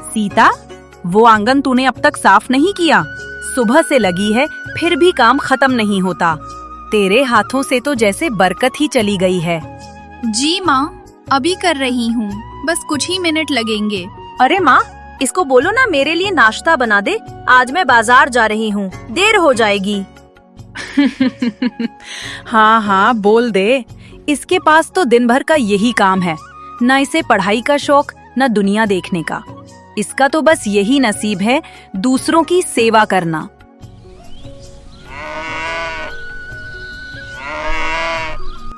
सीता, वो आंगन तूने अब तक साफ नहीं किया? सुबह से लगी है फिर भी काम खत्म नहीं होता। तेरे हाथों से तो जैसे बरकत ही चली गई है। जी माँ, अभी कर रही हूँ, बस कुछ ही मिनट लगेंगे। अरे माँ, इसको बोलो ना मेरे लिए नाश्ता बना दे, आज मैं बाजार जा रही हूँ, देर हो जाएगी। हाँ हाँ बोल दे, इसके पास तो दिन भर का यही काम है, न इसे पढ़ाई का शौक न दुनिया देखने का। इसका तो बस यही नसीब है दूसरों की सेवा करना।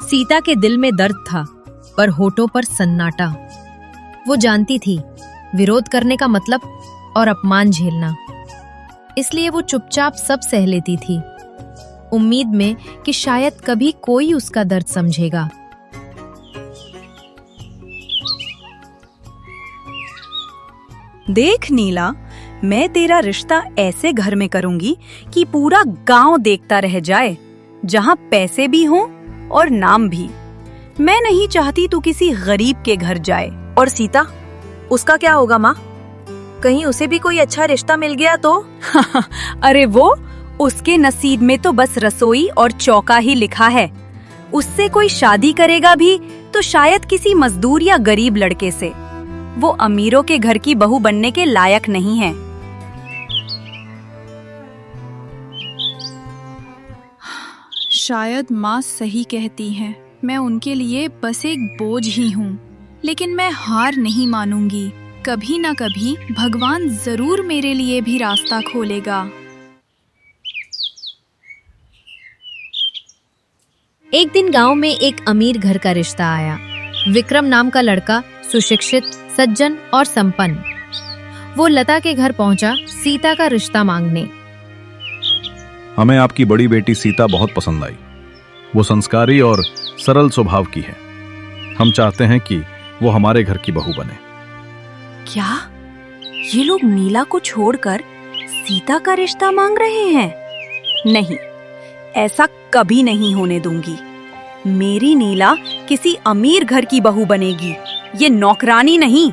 सीता के दिल में दर्द था पर होठों पर सन्नाटा। वो जानती थी विरोध करने का मतलब और अपमान झेलना, इसलिए वो चुपचाप सब सह लेती थी, उम्मीद में कि शायद कभी कोई उसका दर्द समझेगा। देख नीला, मैं तेरा रिश्ता ऐसे घर में करूंगी कि पूरा गांव देखता रह जाए, जहां पैसे भी हों और नाम भी। मैं नहीं चाहती तू किसी गरीब के घर जाए। और सीता, उसका क्या होगा माँ? कहीं उसे भी कोई अच्छा रिश्ता मिल गया तो? अरे वो, उसके नसीब में तो बस रसोई और चौका ही लिखा है। उससे कोई शादी करेगा भी तो शायद किसी मजदूर या गरीब लड़के से। वो अमीरों के घर की बहू बनने के लायक नहीं है। शायद माँ सही कहती हैं, मैं उनके लिए बस एक बोझ ही हूँ, लेकिन मैं हार नहीं मानूंगी। कभी ना कभी भगवान जरूर मेरे लिए भी रास्ता खोलेगा। एक दिन गांव में एक अमीर घर का रिश्ता आया। विक्रम नाम का लड़का, सुशिक्षित, सज्जन और संपन्न। वो लता के घर पहुंचा सीता का रिश्ता मांगने। हमें आपकी बड़ी बेटी सीता बहुत पसंद आई। वो संस्कारी और सरल स्वभाव की है। हम चाहते हैं कि वो हमारे घर की बहू बने। क्या ये लोग नीला को छोड़कर सीता का रिश्ता मांग रहे हैं? नहीं, ऐसा कभी नहीं होने दूंगी। मेरी नीला किसी अमीर घर की बहू बनेगी, ये नौकरानी नहीं।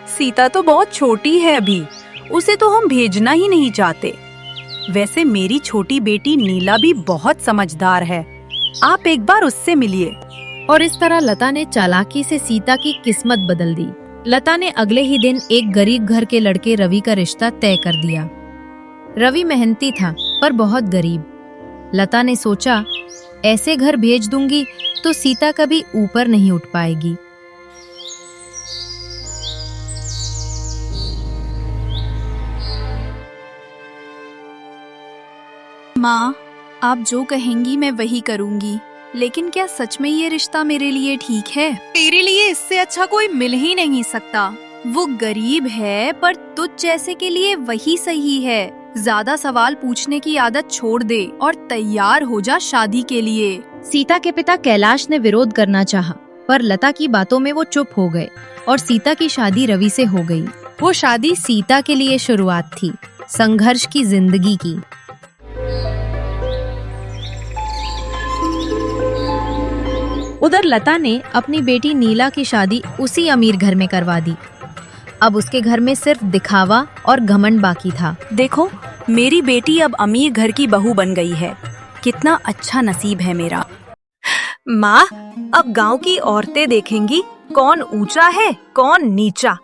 सीता तो बहुत छोटी है अभी, उसे तो हम भेजना ही नहीं चाहते। वैसे मेरी छोटी बेटी नीला भी बहुत समझदार है, आप एक बार उससे मिलिए। और इस तरह लता ने चालाकी से सीता की किस्मत बदल दी। लता ने अगले ही दिन एक गरीब घर के लड़के रवि का रिश्ता तय कर दिया। रवि मेहनती था पर बहुत गरीब। लता ने सोचा, ऐसे घर भेज दूंगी तो सीता कभी ऊपर नहीं उठ पाएगी। माँ, आप जो कहेंगी मैं वही करूँगी, लेकिन क्या सच में ये रिश्ता मेरे लिए ठीक है? तेरे लिए इससे अच्छा कोई मिल ही नहीं सकता। वो गरीब है पर तुझ जैसे के लिए वही सही है। ज्यादा सवाल पूछने की आदत छोड़ दे और तैयार हो जा शादी के लिए। सीता के पिता कैलाश ने विरोध करना चाहा, पर लता की बातों में वो चुप हो गए और सीता की शादी रवि से हो गई। वो शादी सीता के लिए शुरुआत थी, संघर्ष की जिंदगी की। उधर लता ने अपनी बेटी नीला की शादी उसी अमीर घर में करवा दी। अब उसके घर में सिर्फ दिखावा और घमंड बाकी था। देखो, मेरी बेटी अब अमीर घर की बहू बन गई है। कितना अच्छा नसीब है मेरा। माँ, अब गांव की औरतें देखेंगी कौन ऊंचा है कौन नीचा।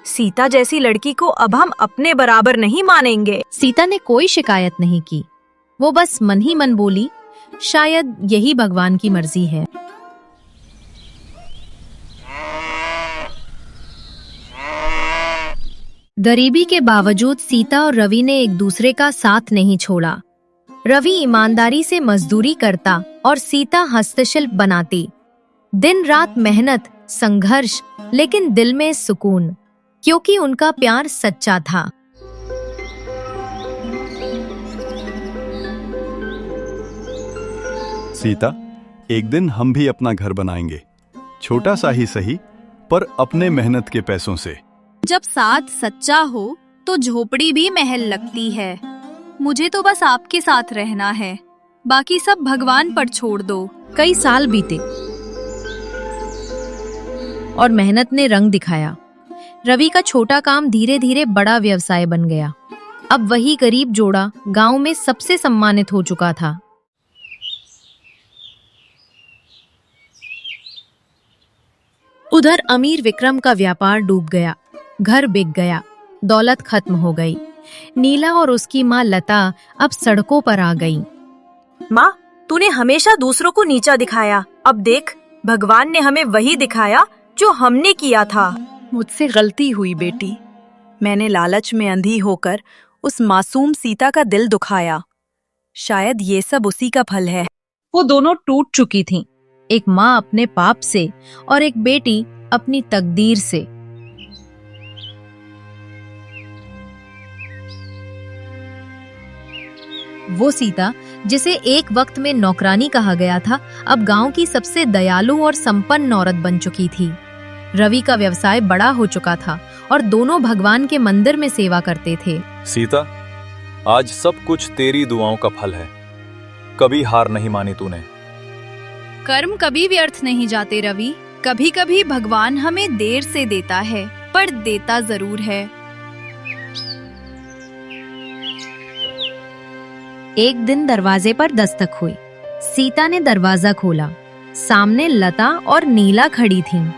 सीता जैसी लड़की को अब हम अपने बराबर नहीं मानेंगे। सीता ने कोई शिकायत नहीं की, वो बस मन ही मन बोली, शायद यही भगवान की मर्जी है। गरीबी के बावजूद सीता और रवि ने एक दूसरे का साथ नहीं छोड़ा। रवि ईमानदारी से मजदूरी करता और सीता हस्तशिल्प बनाती। दिन रात मेहनत, संघर्ष, लेकिन दिल में सुकून, क्योंकि उनका प्यार सच्चा था। सीता, एक दिन हम भी अपना घर बनाएंगे, छोटा सा ही सही, पर अपने मेहनत के पैसों से। जब साथ सच्चा हो तो झोपड़ी भी महल लगती है। मुझे तो बस आपके साथ रहना है, बाकी सब भगवान पर छोड़ दो। कई साल बीते और मेहनत ने रंग दिखाया। रवि का छोटा काम धीरे धीरे बड़ा व्यवसाय बन गया। अब वही गरीब जोड़ा गांव में सबसे सम्मानित हो चुका था। उधर अमीर विक्रम का व्यापार डूब गया, घर बिक गया, दौलत खत्म हो गई। नीला और उसकी माँ लता अब सड़कों पर आ गईं। माँ, तूने हमेशा दूसरों को नीचा दिखाया, अब देख भगवान ने हमें वही दिखाया जो हमने किया था। मुझसे गलती हुई बेटी। मैंने लालच में अंधी होकर उस मासूम सीता का दिल दुखाया। शायद ये सब उसी का फल है। वो दोनों टूट चुकी थीं, एक माँ अपने पाप से और एक बेटी अपनी तकदीर से। वो सीता जिसे एक वक्त में नौकरानी कहा गया था, अब गांव की सबसे दयालु और संपन्न औरत बन चुकी थी। रवि का व्यवसाय बड़ा हो चुका था और दोनों भगवान के मंदिर में सेवा करते थे। सीता, आज सब कुछ तेरी दुआओं का फल है। कभी हार नहीं मानी तूने। कर्म कभी व्यर्थ नहीं जाते रवि। कभी कभी भगवान हमें देर से देता है, पर देता जरूर है। एक दिन दरवाजे पर दस्तक हुई। सीता ने दरवाजा खोला। सामने लता और नीला खड़ी थीं।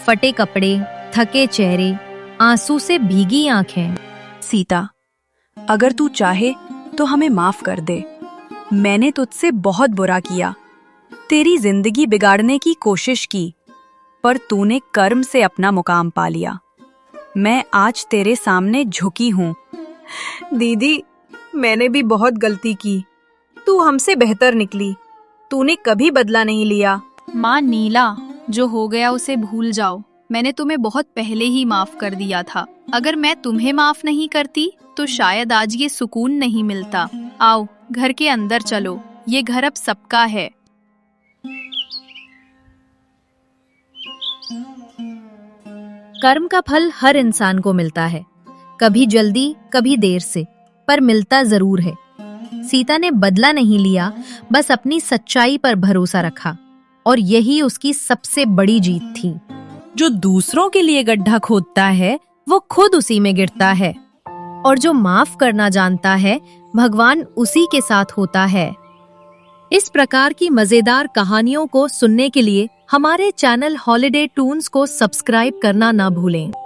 फटे कपड़े, थके चेहरे, आंसू से भीगी आंखें। सीता, अगर तू चाहे तो हमें माफ कर दे। मैंने तुझसे बहुत बुरा किया, तेरी जिंदगी बिगाड़ने की कोशिश की, पर तूने कर्म से अपना मुकाम पा लिया। मैं आज तेरे सामने झुकी हूँ। दीदी, मैंने भी बहुत गलती की। तू हमसे बेहतर निकली। तूने कभी बदला नहीं लिया। माँ नीला, जो हो गया उसे भूल जाओ। मैंने तुम्हें बहुत पहले ही माफ कर दिया था। अगर मैं तुम्हें माफ नहीं करती तो शायद आज ये सुकून नहीं मिलता। आओ घर के अंदर चलो, ये घर अब सबका है। कर्म का फल हर इंसान को मिलता है, कभी जल्दी कभी देर से, पर मिलता जरूर है। सीता ने बदला नहीं लिया, बस अपनी सच्चाई पर भरोसा रखा, और यही उसकी सबसे बड़ी जीत थी। जो दूसरों के लिए गड्ढा खोदता है वो खुद उसी में गिरता है, और जो माफ करना जानता है भगवान उसी के साथ होता है। इस प्रकार की मजेदार कहानियों को सुनने के लिए हमारे चैनल हॉलिडे टून्स को सब्सक्राइब करना ना भूलें।